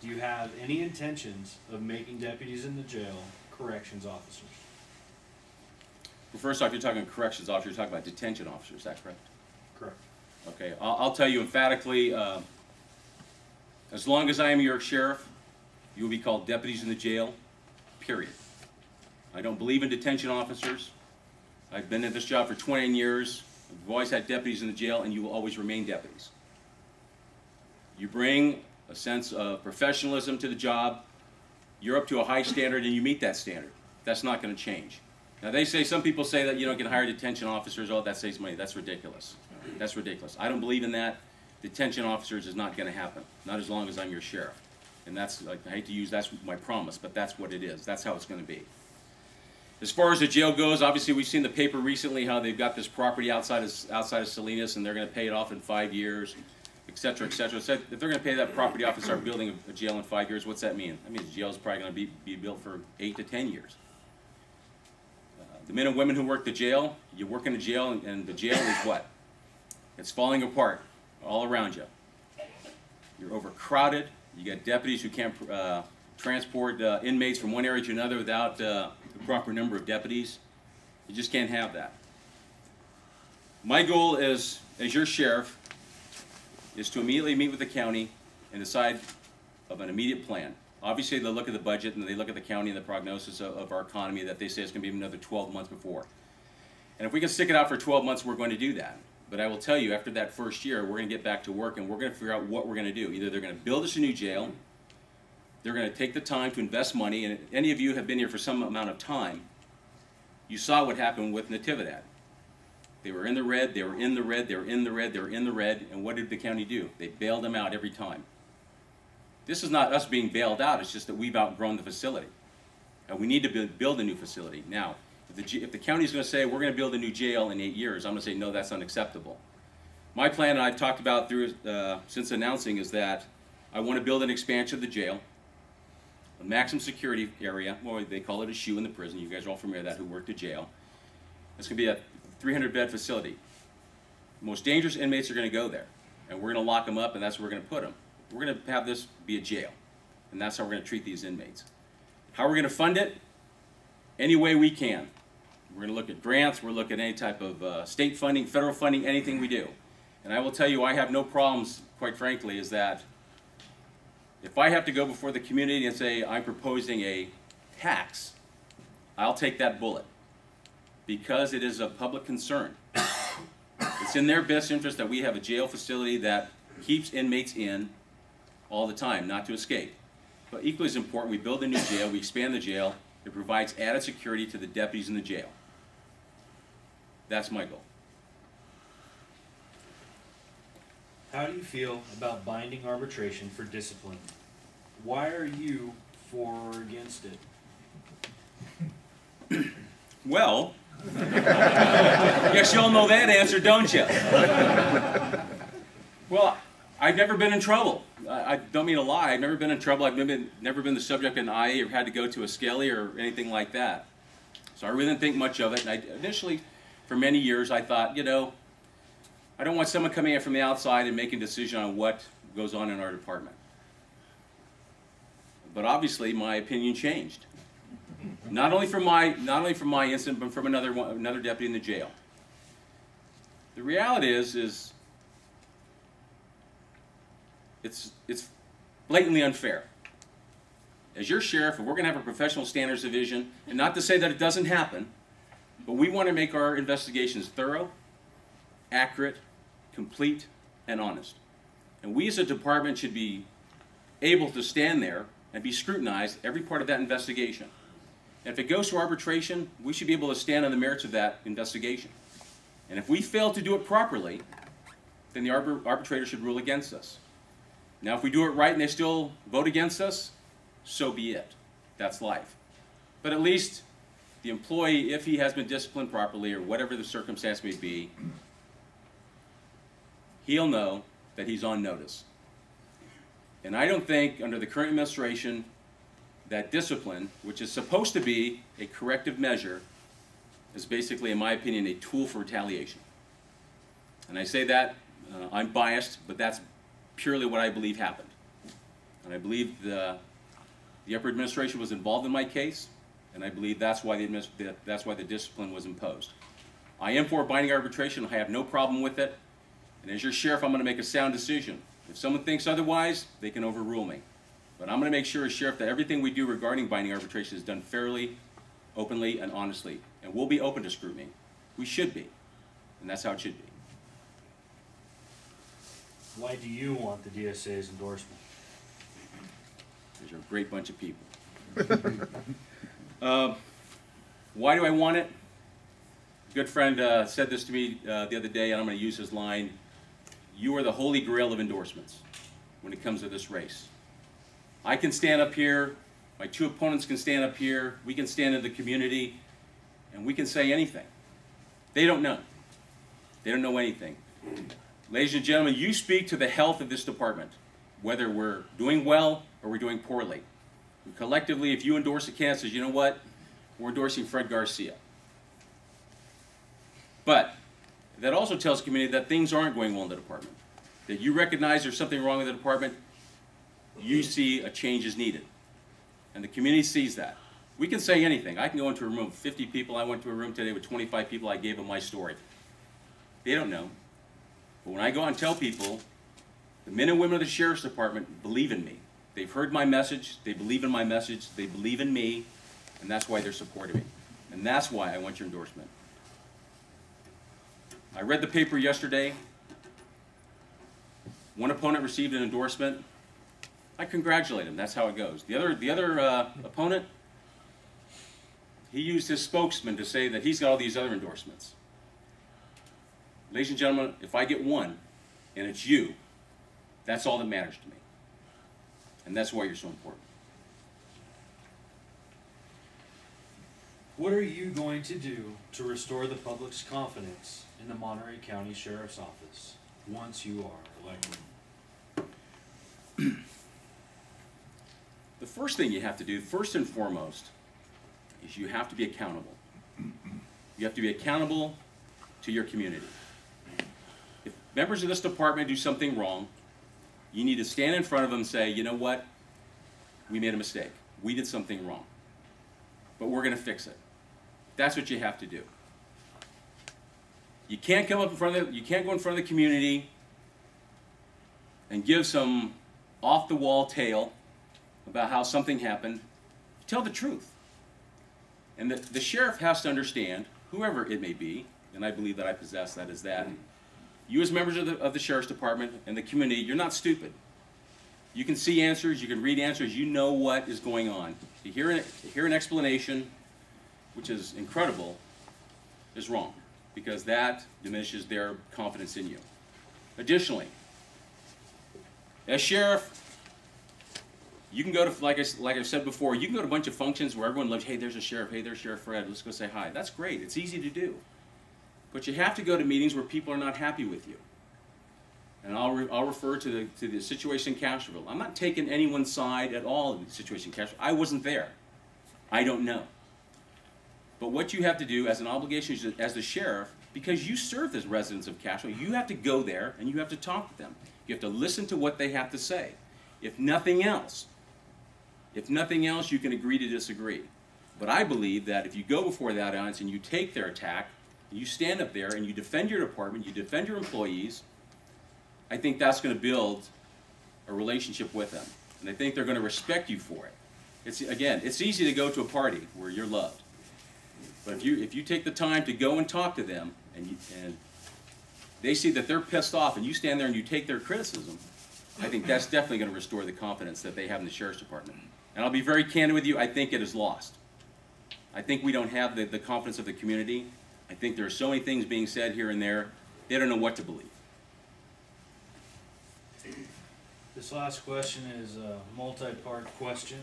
do you have any intentions of making deputies in the jail corrections officers? Well, first off, you're talking corrections officers, you're talking about detention officers, is that correct? Correct. Okay, I'll tell you emphatically, as long as I am your sheriff, you will be called deputies in the jail, period. I don't believe in detention officers. I've been in this job for 29 years. We've always had deputies in the jail, and you will always remain deputies. You bring a sense of professionalism to the job. You're up to a high standard, and you meet that standard. That's not going to change. Now, some people say that you don't get hire detention officers, oh, that saves money. That's ridiculous. That's ridiculous. I don't believe in that. Detention officers is not going to happen, not as long as I'm your sheriff. And that's, like, I hate to use, that's my promise, but that's what it is. That's how it's going to be. As far as the jail goes, obviously we've seen the paper recently how they've got this property outside of Salinas and they're going to pay it off in 5 years, et cetera, et cetera. So if they're going to pay that property off and start building a jail in 5 years, what's that mean? That means the jail is probably going to be built for 8 to 10 years. The men and women who work the jail, you work in the jail and the jail is what? It's falling apart all around you. You're overcrowded. You got deputies who can't transport inmates from one area to another without the proper number of deputies. You just can't have that. My goal is, as your sheriff, is to immediately meet with the county and decide of an immediate plan. Obviously, they look at the budget and they look at the county and the prognosis of our economy that they say it's going to be another 12 months before. And if we can stick it out for 12 months, we're going to do that. But I will tell you, after that first year, we're going to get back to work and we're going to figure out what we're going to do. Either they're going to build us a new jail, they're going to take the time to invest money, and any of you have been here for some amount of time, you saw what happened with Natividad. They were in the red, they were in the red, they were in the red, they were in the red, and what did the county do? They bailed them out every time. This is not us being bailed out, it's just that we've outgrown the facility. And we need to build a new facility. Now, if the county's going to say, we're going to build a new jail in 8 years, I'm going to say, no, that's unacceptable. My plan, and I've talked about through since announcing, is that I want to build an expansion of the jail, a maximum security area, well, they call it a SHU in the prison. You guys are all familiar with that who work the jail. It's going to be a 300-bed facility. The most dangerous inmates are going to go there, and we're going to lock them up, and that's where we're going to put them. We're going to have this be a jail, and that's how we're going to treat these inmates. How we're going to fund it? Any way we can. We're going to look at grants, we're looking at any type of state funding, federal funding, anything we do. And I will tell you, I have no problems, quite frankly, is that if I have to go before the community and say I'm proposing a tax, I'll take that bullet because it is a public concern. It's in their best interest that we have a jail facility that keeps inmates in all the time, not to escape. But equally as important, we build a new jail, we expand the jail, it provides added security to the deputies in the jail. That's my goal. How do you feel about binding arbitration for discipline? Why are you for or against it? Well, guess you all know that answer, don't you? Well, I've never been in trouble. I don't mean to lie. I've never been in trouble. I've never been the subject of an IA or had to go to a skelly or anything like that. So I really didn't think much of it. And initially, for many years, I thought, you know, I don't want someone coming in from the outside and making a decision on what goes on in our department. But obviously, my opinion changed. Not only from my incident, but from another deputy in the jail. The reality is it's blatantly unfair. As your sheriff, if we're going to have a professional standards division, and not to say that it doesn't happen, but we want to make our investigations thorough, accurate, complete, and honest. And we as a department should be able to stand there and be scrutinized every part of that investigation. And if it goes to arbitration, we should be able to stand on the merits of that investigation. And if we fail to do it properly, then the arbitrator should rule against us. Now, if we do it right and they still vote against us, so be it. That's life. But at least the employee, if he has been disciplined properly or whatever the circumstance may be, he'll know that he's on notice. And I don't think under the current administration that discipline, which is supposed to be a corrective measure, is basically, in my opinion, a tool for retaliation. And I say that, I'm biased, but that's purely what I believe happened. And I believe the upper administration was involved in my case, and I believe that's why the discipline was imposed. I am for binding arbitration. I have no problem with it. And as your sheriff, I'm going to make a sound decision. If someone thinks otherwise, they can overrule me. But I'm going to make sure as sheriff that everything we do regarding binding arbitration is done fairly, openly, and honestly. And we'll be open to scrutiny. We should be. And that's how it should be. Why do you want the DSA's endorsement? Because you're a great bunch of people. Why do I want it? A good friend said this to me the other day, and I'm going to use his line. You are the holy grail of endorsements when it comes to this race. I can stand up here, my two opponents can stand up here, we can stand in the community, and we can say anything. They don't know. They don't know anything. Ladies and gentlemen, you speak to the health of this department, whether we're doing well or we're doing poorly. And collectively, if you endorse a candidate, says, you know what, we're endorsing Fred Garcia. But that also tells the community that things aren't going well in the department. That you recognize there's something wrong with the department, you see a change is needed. And the community sees that. We can say anything. I can go into a room of 50 people. I went to a room today with 25 people. I gave them my story. They don't know. But when I go out and tell people, the men and women of the Sheriff's Department believe in me. They've heard my message. They believe in my message. They believe in me. And that's why they're supporting me. And that's why I want your endorsement. I read the paper yesterday. One opponent received an endorsement. I congratulate him. That's how it goes. The other opponent, he used his spokesman to say that he's got all these other endorsements. Ladies and gentlemen, if I get one, and it's you, that's all that matters to me. And that's why you're so important. What are you going to do to restore the public's confidence in the Monterey County Sheriff's Office once you are elected? The first thing you have to do, first and foremost, is you have to be accountable. You have to be accountable to your community. If members of this department do something wrong, you need to stand in front of them and say, you know what, we made a mistake. We did something wrong. But we're going to fix it. That's what you have to do. You can't come up in front of you can't go in front of the community and give some off-the-wall tale about how something happened. Tell the truth. And the sheriff has to understand, whoever it may be, and I believe that I possess that as that, you as members of the Sheriff's Department and the community, you're not stupid. You can see answers, you can read answers, you know what is going on. To hear an explanation, which is incredible, is wrong, because that diminishes their confidence in you. Additionally, as sheriff, you can go to, like I've said before, you can go to a bunch of functions where everyone loves, hey, there's a sheriff, hey, there's Sheriff Fred, let's go say hi. That's great, it's easy to do. But you have to go to meetings where people are not happy with you. And I'll refer to the situation in Castroville. I'm not taking anyone's side at all in the situation in Castroville. I wasn't there. I don't know. But what you have to do as an obligation as the sheriff, because you serve as residents of Castroville, you have to go there and you have to talk to them. You have to listen to what they have to say. If nothing else, you can agree to disagree. But I believe that if you go before that audience and you take their attack, you stand up there and you defend your department, you defend your employees, I think that's going to build a relationship with them. And I think they're going to respect you for it. Again, it's easy to go to a party where you're loved. But if you take the time to go and talk to them and they see that they're pissed off and you stand there and you take their criticism, I think that's definitely going to restore the confidence that they have in the Sheriff's Department. And I'll be very candid with you, I think it is lost. I think we don't have the confidence of the community. I think there are so many things being said here and there, they don't know what to believe. This last question is a multi-part question.